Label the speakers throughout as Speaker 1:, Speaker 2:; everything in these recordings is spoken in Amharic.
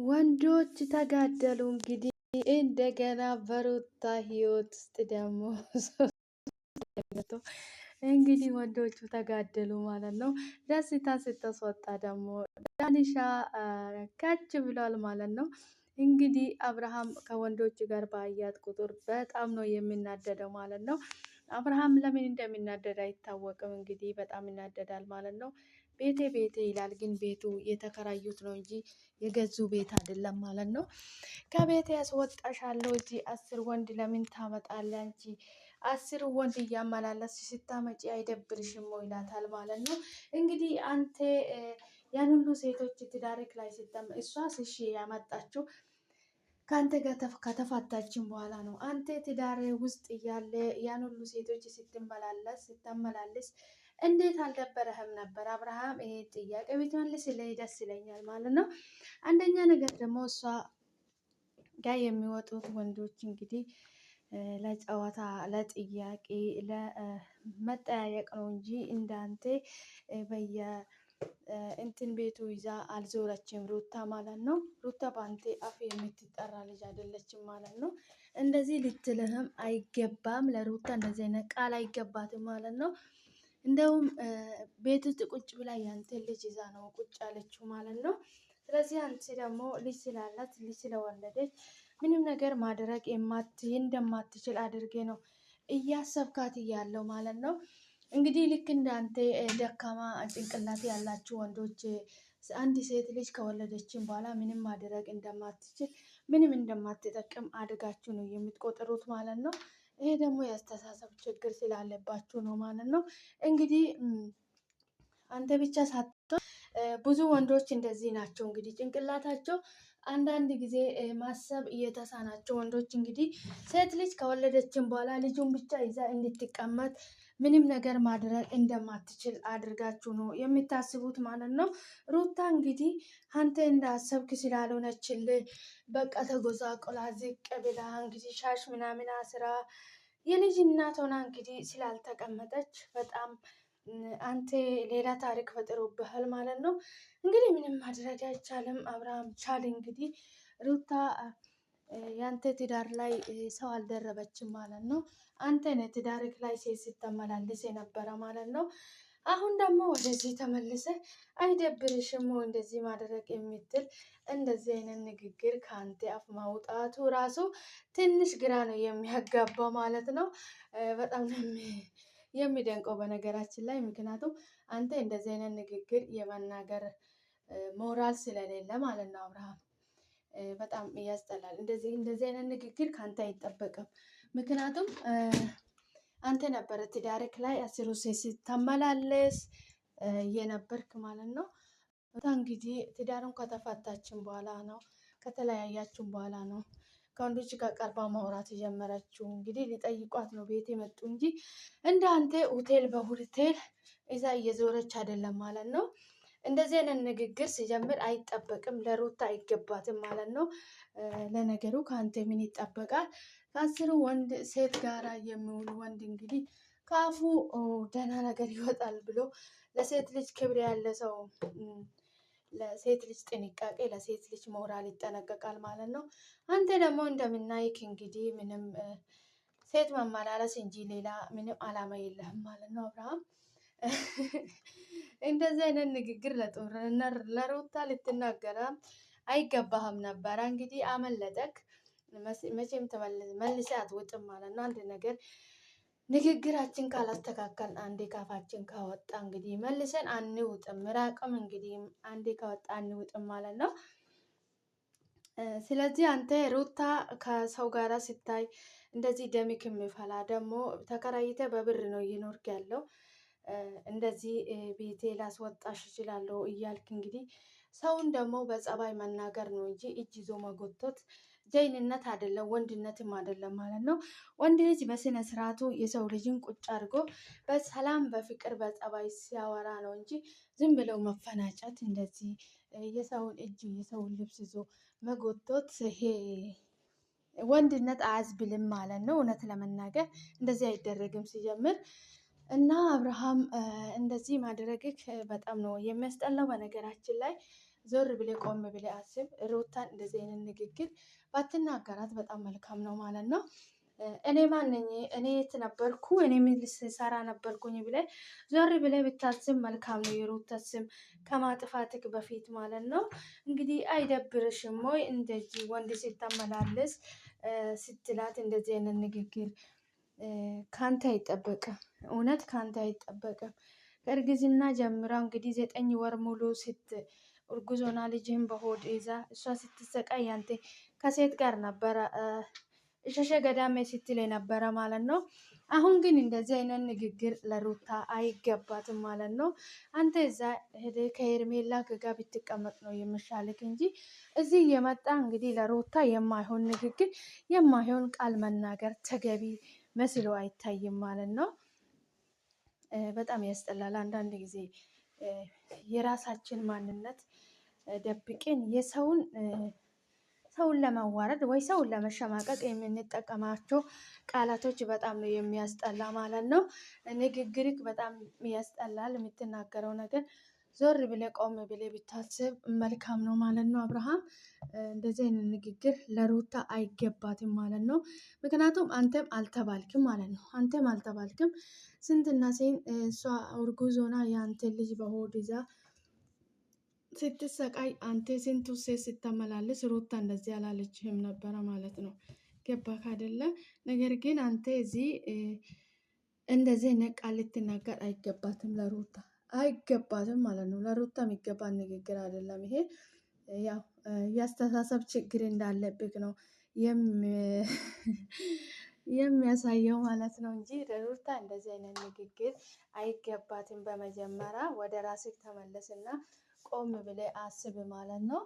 Speaker 1: ወንዶች ተጋደሉ እንግዲህ እንደገና በሩታ ህይወት ውስጥ ደግሞ እንግዲህ ወንዶቹ ተጋደሉ ማለት ነው። ደስታ ስትወጣ ደግሞ ዳኒሻ ከች ብሏል ማለት ነው። እንግዲህ አብርሃም ከወንዶች ጋር ባያት ቁጥር በጣም ነው የሚናደደው ማለት ነው። አብርሃም ለምን እንደሚናደድ አይታወቅም። እንግዲህ በጣም ይናደዳል ማለት ነው። ቤቴ ቤቴ ይላል፣ ግን ቤቱ የተከራዩት ነው እንጂ የገዙ ቤት አይደለም ማለት ነው። ከቤቴ ያስወጣሻለሁ እንጂ 10 ወንድ ለምን ታመጣለህ አንቺ? 10 ወንድ እያመላለስሽ ስታመጪ አይደብርሽም ወይ ይላታል ማለት ነው። እንግዲህ አንተ ያን ሁሉ ሴቶች ትዳርክ ላይ እሷስ እሺ ያመጣችው ከአንተ ጋር ከተፋታችን በኋላ ነው። አንተ ትዳር ውስጥ እያለ ያን ሁሉ ሴቶች ስታመላልስ እንዴት አልደበረህም ነበር? አብርሃም ይሄ ጥያቄ ብትመልስልኝ ደስ ይለኛል ማለት ነው። አንደኛ ነገር ደግሞ እሷ ጋር የሚወጡት ወንዶች እንግዲህ ለጨዋታ፣ ለጥያቄ፣ ለመጠያየቅ ነው እንጂ እንዳንተ በየ እንትን ቤቱ ይዛ አልዞረችም ሩታ ማለት ነው። ሩታ በአንተ አፍ የምትጠራ ልጅ አይደለችም ማለት ነው። እንደዚህ ልትልህም አይገባም። ለሩታ እንደዚህ አይነት ቃል አይገባትም ማለት ነው። እንደውም ቤት ውስጥ ቁጭ ብላ ያንተን ልጅ ይዛ ነው ቁጭ ያለችው ማለት ነው። ስለዚህ አንቺ ደግሞ ልጅ ስላላት ልጅ ስለወለደች ምንም ነገር ማድረግ እንደማትችል አድርጌ ነው እያሰብካት እያለው ማለት ነው። እንግዲህ ልክ እንዳንተ ደካማ ጭንቅላት ያላችሁ ወንዶች አንድ ሴት ልጅ ከወለደችን በኋላ ምንም ማድረግ እንደማትችል ምንም እንደማትጠቅም አድርጋችሁ ነው የምትቆጥሩት ማለት ነው። ይሄ ደግሞ የአስተሳሰብ ችግር ስላለባችሁ ነው ማለት ነው። እንግዲህ አንተ ብቻ ሳትሆን ብዙ ወንዶች እንደዚህ ናቸው። እንግዲህ ጭንቅላታቸው አንዳንድ ጊዜ ማሰብ እየተሳናቸው ወንዶች እንግዲህ ሴት ልጅ ከወለደችን በኋላ ልጁን ብቻ ይዛ እንድትቀመጥ ምንም ነገር ማድረግ እንደማትችል አድርጋችሁ ነው የምታስቡት ማለት ነው። ሩታ እንግዲህ አንተ እንዳሰብክ ስላልሆነችልህ በቃ ተጎሳቆላ ዝቅ ብላ እንግዲህ ሻሽ ምናምን አስራ የልጅ እናት ሆና እንግዲህ ስላልተቀመጠች በጣም አንተ ሌላ ታሪክ ፈጥሮብሃል ማለት ነው። እንግዲህ ምንም ማድረግ አይቻልም። አብርሃም ቻል እንግዲህ ሩታ ያንተ ትዳር ላይ ሰው አልደረበችም ማለት ነው። አንተ ነህ ትዳርክ ላይ ሴት ስታመላልስ የነበረ ማለት ነው። አሁን ደግሞ ወደዚህ ተመልሰ አይደብርሽም እንደዚህ ማድረግ የምትል እንደዚህ አይነት ንግግር ከአንተ አፍ ማውጣቱ ራሱ ትንሽ ግራ ነው የሚያጋባው ማለት ነው። በጣም የሚደንቀው በነገራችን ላይ ምክንያቱም አንተ እንደዚህ አይነት ንግግር የመናገር ሞራል ስለሌለ ማለት ነው። አብርሃም በጣም ያስጠላል። እንደዚህ አይነት ንግግር ካንተ አይጠበቅም። ምክንያቱም አንተ ነበረ ትዳርክ ላይ 10 ሴት ስታመላለስ የነበርክ ማለት ነው። እንግዲህ ትዳሩን ከተፋታችን በኋላ ነው፣ ከተለያያችን በኋላ ነው ከወንዶች ጋር ቀርባ ማውራት የጀመረችው። እንግዲህ ሊጠይቋት ነው ቤት የመጡ እንጂ እንደ አንተ ሆቴል በሆቴል እዛ እየዞረች አይደለም ማለት ነው። እንደዚህ አይነት ንግግር ሲጀምር አይጠበቅም፣ ለሩታ አይገባትም ማለት ነው። ለነገሩ ከአንተ ምን ይጠበቃል? ከ10 ወንድ ሴት ጋራ የሚውል ወንድ እንግዲህ ከአፉ ደህና ነገር ይወጣል ብሎ ለሴት ልጅ ክብር ያለ ሰው ለሴት ልጅ ጥንቃቄ፣ ለሴት ልጅ ሞራል ይጠነቀቃል ማለት ነው። አንተ ደግሞ እንደምናይክ እንግዲህ ምንም ሴት ማመላለስ እንጂ ሌላ ምንም አላማ የለህም ማለት ነው አብርሃም። እንደዚህ አይነት ንግግር ለሩታ ልትናገራ አይገባህም ነበረ። እንግዲህ አመለጠክ። መቼም መልሰህ አትወጥም ማለት ነው። አንድ ነገር ንግግራችን ካላስተካከልን አንዴ ካፋችን ካወጣ እንግዲህ መልሰን አንውጥም። ምራቅም እንግዲህ አንዴ ካወጣ አንውጥም ማለት ነው። ስለዚህ አንተ ሩታ ከሰው ጋራ ስታይ እንደዚህ ደምክ የሚፈላ ደግሞ ተከራይተ በብር ነው እየኖርክ ያለው። እንደዚህ ቤቴ ላስወጣሽ እችላለሁ እያልክ እንግዲህ ሰውን ደግሞ በጸባይ መናገር ነው እንጂ እጅ ይዞ መጎተት ጀይንነት አይደለም፣ ወንድነትም አይደለም ማለት ነው። ወንድ ልጅ በስነ ስርዓቱ የሰው ልጅን ቁጭ አድርጎ በሰላም በፍቅር በጸባይ ሲያወራ ነው እንጂ ዝም ብለው መፈናጨት እንደዚህ የሰውን እጅ የሰውን ልብስ ይዞ መጎተት ይሄ ወንድነት አያስብልም ማለት ነው። እውነት ለመናገር እንደዚህ አይደረግም ሲጀምር እና አብርሃም እንደዚህ ማድረግህ በጣም ነው የሚያስጠላው። በነገራችን ላይ ዞር ብሌ ቆም ብሌ አስብ። ሩታን እንደዚህ አይነት ንግግር ባትናገራት በጣም መልካም ነው ማለት ነው። እኔ ማነኝ? እኔ የት ነበርኩ? እኔ ምን ልሰራ ነበርኩኝ ብለ ዞር ብለ ብታስብ መልካም ነው። የሩታ ስም ከማጥፋትክ በፊት ማለት ነው። እንግዲህ አይደብርሽም ወይ እንደዚህ ወንድ ሲታመላለስ ስትላት እንደዚህ አይነት ንግግር ካንተ አይጠበቅም። እውነት ካንተ አይጠበቅም። ከእርግዝና ጀምራ እንግዲህ 9 ወር ሙሉ እርጉዝ ሆና ልጅህን በሆድ ይዛ እሷ ስትሰቃይ አንተ ከሴት ጋር ነበረ እሸሸ ገዳሜ ስትል የነበረ ማለት ነው። አሁን ግን እንደዚህ አይነት ንግግር ለሩታ አይገባትም ማለት ነው። አንተ እዛ ሄደ ከሄርሜላ ጋር ብትቀመጥ ነው የሚሻልክ እንጂ እዚህ የመጣ እንግዲህ ለሩታ የማይሆን ንግግር የማይሆን ቃል መናገር ተገቢ መስሎ አይታይም ማለት ነው። በጣም ያስጠላል። አንዳንድ ጊዜ የራሳችን ማንነት ደብቄን ሰውን ለማዋረድ ወይ ሰውን ለመሸማቀቅ የምንጠቀማቸው ቃላቶች በጣም ነው የሚያስጠላ ማለት ነው። ንግግርክ በጣም ያስጠላል። የምትናገረው ነገር ዞር ብለ ቆም ብለ ብታስብ መልካም ነው ማለት ነው። አብርሃም እንደዚህ አይነት ንግግር ለሩታ አይገባትም ማለት ነው። ምክንያቱም አንተም አልተባልክም ማለት ነው። አንተም አልተባልክም። ስንትና ሴን እሷ እርጉዝ ሆና የአንተ ልጅ በሆድ ይዛ ስትሰቃይ አንተ ስንቱ ሴት ስተመላለስ ሩታ እንደዚህ አላለችህም ነበረ ማለት ነው። ገባክ አይደለ? ነገር ግን አንተ እዚህ እንደዚህ አይነት ቃል ልትናገር አይገባትም። ለሩታ አይገባትም ማለት ነው። ለሩታ የሚገባ ንግግር አይደለም ይሄ። ያው የአስተሳሰብ ችግር እንዳለብህ ነው የሚያሳየው ማለት ነው እንጂ ለሩታ እንደዚህ አይነት ንግግር አይገባትም። በመጀመሪያ ወደ ራስህ ተመለስና ቆም ብለህ አስብ ማለት ነው።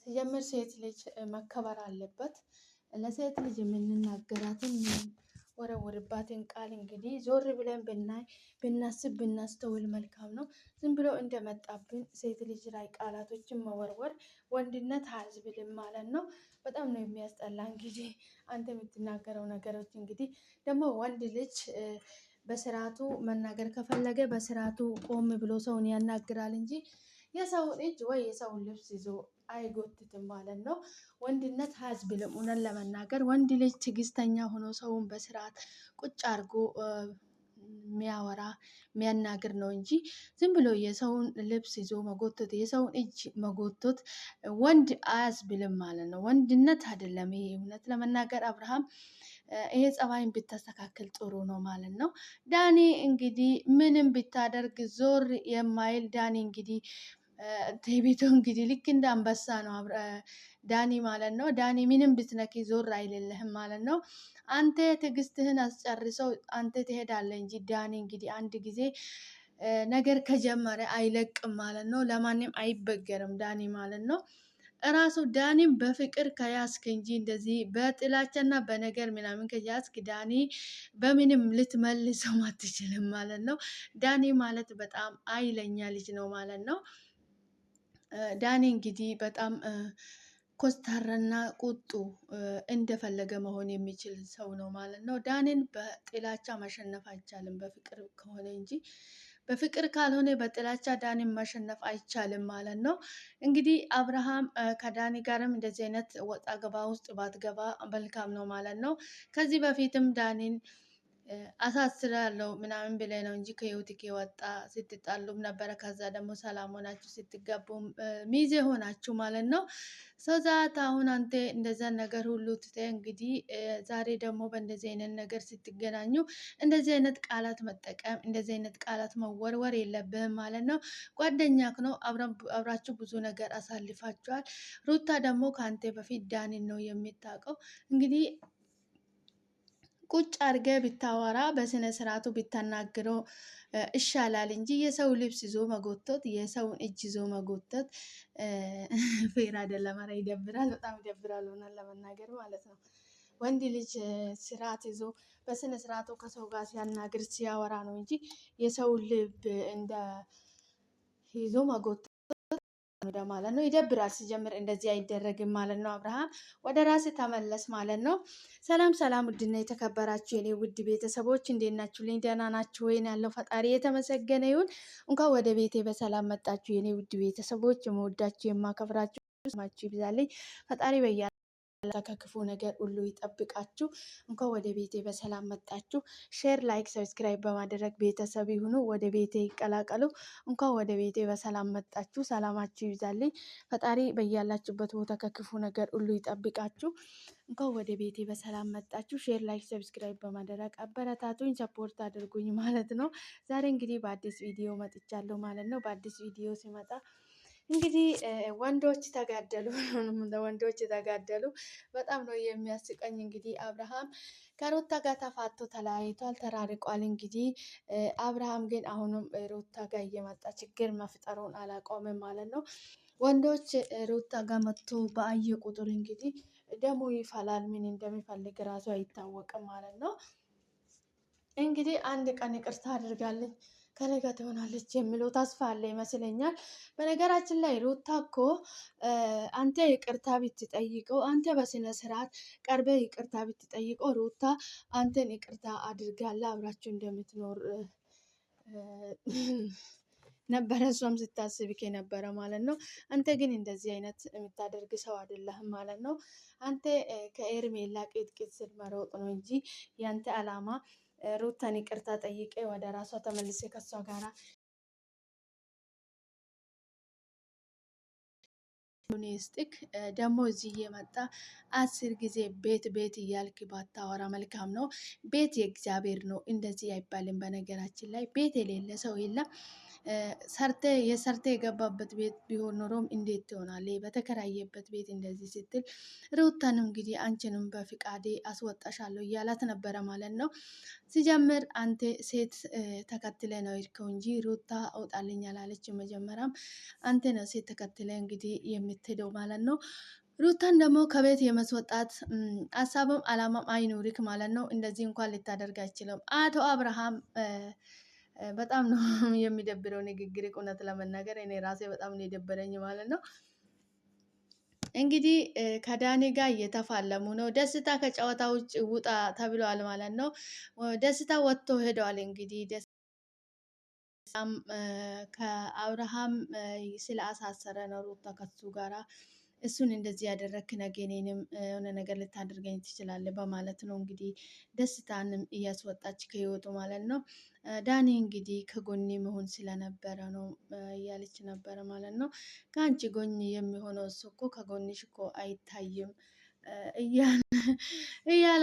Speaker 1: ሲጀምር ሴት ልጅ መከበር አለበት። ለሴት ልጅ የምንናገራትን ወረወርባትን ቃል እንግዲህ ዞር ብለን ብናይ ብናስብ ብናስተውል መልካም ነው። ዝም ብሎ እንደመጣብን ሴት ልጅ ላይ ቃላቶችን መወርወር ወንድነት አያስብልም ማለት ነው። በጣም ነው የሚያስጠላ። እንግዲህ አንተ የምትናገረው ነገሮች እንግዲህ ደግሞ ወንድ ልጅ በስርዓቱ መናገር ከፈለገ በስርዓቱ ቆም ብሎ ሰውን ያናግራል እንጂ የሰውን እጅ ወይ የሰውን ልብስ ይዞ አይጎትትም ማለት ነው። ወንድነት አያስብልም። እውነት ለመናገር ወንድ ልጅ ትዕግስተኛ ሆኖ ሰውን በስርዓት ቁጭ አድርጎ የሚያወራ የሚያናግር ነው እንጂ ዝም ብሎ የሰውን ልብስ ይዞ መጎተት የሰውን እጅ መጎተት ወንድ አያስብልም ማለት ነው። ወንድነት አይደለም ይሄ። እውነት ለመናገር አብርሃም ይሄ ጸባይን ብታስተካክል ጥሩ ነው ማለት ነው። ዳኒ እንግዲህ ምንም ብታደርግ ዞር የማይል ዳኒ እንግዲህ ቤቱ እንግዲህ ልክ እንደ አንበሳ ነው ዳኒ ማለት ነው። ዳኒ ምንም ብትነኪ ዞር አይልልህም ማለት ነው። አንተ ትዕግስትህን አስጨርሰው አንተ ትሄዳለህ እንጂ ዳኒ እንግዲህ አንድ ጊዜ ነገር ከጀመረ አይለቅም ማለት ነው። ለማንም አይበገርም ዳኒ ማለት ነው። እራሱ ዳኒም በፍቅር ከያዝክ እንጂ እንደዚህ በጥላቻና በነገር ምናምን ከያዝክ ዳኒ በምንም ልትመልሰው አትችልም ማለት ነው። ዳኒ ማለት በጣም ኃይለኛ ልጅ ነው ማለት ነው። ዳኒ እንግዲህ በጣም ኮስታራና ቁጡ እንደፈለገ መሆን የሚችል ሰው ነው ማለት ነው። ዳኒን በጥላቻ ማሸነፍ አይቻልም በፍቅር ከሆነ እንጂ በፍቅር ካልሆነ በጥላቻ ዳኒን ማሸነፍ አይቻልም ማለት ነው። እንግዲህ አብርሃም ከዳኒ ጋርም እንደዚህ አይነት ወጣ ገባ ውስጥ ባትገባ መልካም ነው ማለት ነው። ከዚህ በፊትም ዳኒን አሳስራለሁ ምናምን ብለህ ነው እንጂ ከህይወትክ የወጣ ስትጣሉም ነበረ። ከዛ ደግሞ ሰላም ሆናችሁ ስትጋቡ ሚዜ ሆናችሁ ማለት ነው። ዛት አሁን አንተ እንደዛ ነገር ሁሉ ትተህ እንግዲህ ዛሬ ደግሞ በእንደዚህ አይነት ነገር ስትገናኙ እንደዚህ አይነት ቃላት መጠቀም እንደዚህ አይነት ቃላት መወርወር የለብህም ማለት ነው። ጓደኛክ ነው። አብራችሁ ብዙ ነገር አሳልፋችኋል። ሩታ ደግሞ ከአንተ በፊት ዳኒን ነው የሚታውቀው። እንግዲህ ቁጭ አድርገ ብታወራ በስነ ስርዓቱ ብታናግረው ይሻላል እንጂ የሰው ልብስ ይዞ መጎተት የሰውን እጅ ይዞ መጎተት ፌር አይደለም። ኧረ ይደብራል። በጣም ይደብራል ሆናል ለመናገር ማለት ነው። ወንድ ልጅ ስርዓት ይዞ በስነ ስርዓቱ ከሰው ጋር ሲያናግር ሲያወራ ነው እንጂ የሰው ልብ እንደ ይዞ መጎተት ወደ ማለት ነው። ይደብራል። ሲጀምር እንደዚህ አይደረግም ማለት ነው። አብርሃም ወደ ራስ ተመለስ ማለት ነው። ሰላም ሰላም፣ ውድና የተከበራችሁ የኔ ውድ ቤተሰቦች እንዴት ናችሁ? ልኝ ደህና ናችሁ ወይን? ያለው ፈጣሪ የተመሰገነ ይሁን። እንኳን ወደ ቤቴ በሰላም መጣችሁ የኔ ውድ ቤተሰቦች። የምወዳችሁ የማከብራችሁ ስማችሁ ይብዛልኝ ፈጣሪ በያ ከክፉ ነገር ሁሉ ይጠብቃችሁ። እንኳን ወደ ቤቴ በሰላም መጣችሁ። ሼር፣ ላይክ፣ ሰብስክራይብ በማድረግ ቤተሰብ ይሁኑ፣ ወደ ቤቴ ይቀላቀሉ። እንኳን ወደ ቤቴ በሰላም መጣችሁ። ሰላማችሁ ይብዛልኝ ፈጣሪ በያላችሁበት ቦታ ከክፉ ነገር ሁሉ ይጠብቃችሁ። እንኳን ወደ ቤቴ በሰላም መጣችሁ። ሼር፣ ላይክ፣ ሰብስክራይብ በማድረግ አበረታቱኝ፣ ሰፖርት አድርጉኝ ማለት ነው። ዛሬ እንግዲህ በአዲስ ቪዲዮ መጥቻለሁ ማለት ነው። በአዲስ ቪዲዮ ሲመጣ እንግዲህ ወንዶች ተጋደሉ ወንዶች ተጋደሉ። በጣም ነው የሚያስቀኝ። እንግዲህ አብርሃም ከሩታ ጋር ተፋቶ ተለያይቷል፣ ተራርቋል። እንግዲህ አብርሃም ግን አሁንም ሩታ ጋር እየመጣ ችግር መፍጠሩን አላቆምም ማለት ነው። ወንዶች ሩታ ጋር መጥቶ በአየ ቁጥር እንግዲህ ደሞ ይፈላል። ምን እንደሚፈልግ ራሱ አይታወቅም ማለት ነው። እንግዲህ አንድ ቀን ይቅርታ አድርጋለች ከነጋ ትሆናለች የሚለው ተስፋ አለ ይመስለኛል። በነገራችን ላይ ሩታ እኮ አንተ ይቅርታ ብትጠይቀው፣ አንተ በስነ ስርዓት ቀርበ ይቅርታ ብትጠይቀው ሩታ አንተን ይቅርታ አድርጋለ አብራችሁ እንደምትኖር ነበረ እሷም ስታስብክ የነበረ ማለት ነው። አንተ ግን እንደዚህ አይነት የምታደርግ ሰው አይደለህም ማለት ነው። አንተ ከኤርሜላ ቂጥቂጥ ስር መሮጥ ነው እንጂ ያንተ አላማ ሩታን ይቅርታ ጠይቄ ወደ ራሷ ተመልሴ ከሷ ጋራ ዩኒስቲክ ደግሞ እዚህ እየመጣ 10 ጊዜ ቤት ቤት እያልክ ባታወራ መልካም ነው። ቤት የእግዚአብሔር ነው፣ እንደዚህ አይባልም። በነገራችን ላይ ቤት የሌለ ሰው የለም። ሰርተ የገባበት ቤት ቢሆን ኖሮም እንዴት ትሆናል? በተከራየበት ቤት እንደዚህ ስትል ሩታንም እንግዲህ አንቺንም በፍቃዴ አስወጣሻለሁ እያላት ነበረ ማለት ነው። ሲጀምር አንተ ሴት ተከትለ ነው የሄድከው እንጂ ሩታ አውጣልኝ አላለች። መጀመሪያም አንተ ነው ሴት ተከትለ እንግዲህ የምትሄደው ማለት ነው። ሩታን ደግሞ ከቤት የመስወጣት ሀሳብም አላማም አይኖርክ ማለት ነው። እንደዚህ እንኳን ልታደርግ አይችልም። አቶ አብርሃም በጣም ነው የሚደብረው ንግግር። እውነት ለመናገር እኔ ራሴ በጣም ነው የደበረኝ ማለት ነው። እንግዲህ ከዳኒ ጋር እየተፋለሙ ነው። ደስታ ከጨዋታ ውጭ ውጣ ተብሏል ማለት ነው። ደስታ ወጥቶ ሄደዋል። እንግዲህ ከአብርሃም ስለ አሳሰረ ነው ሩታ ከሱ ጋራ እሱን እንደዚህ ያደረክ ነገ እኔንም የሆነ ነገር ልታደርገኝ ትችላለህ በማለት ነው እንግዲህ ደስታንም እያስወጣች ከህይወቱ ማለት ነው። ዳኒ እንግዲህ ከጎኔ መሆን ስለነበረ ነው እያለች ነበረ ማለት ነው። ከአንቺ ጎኝ የሚሆነው እሱ እኮ ከጎንሽ እኮ አይታይም እያለ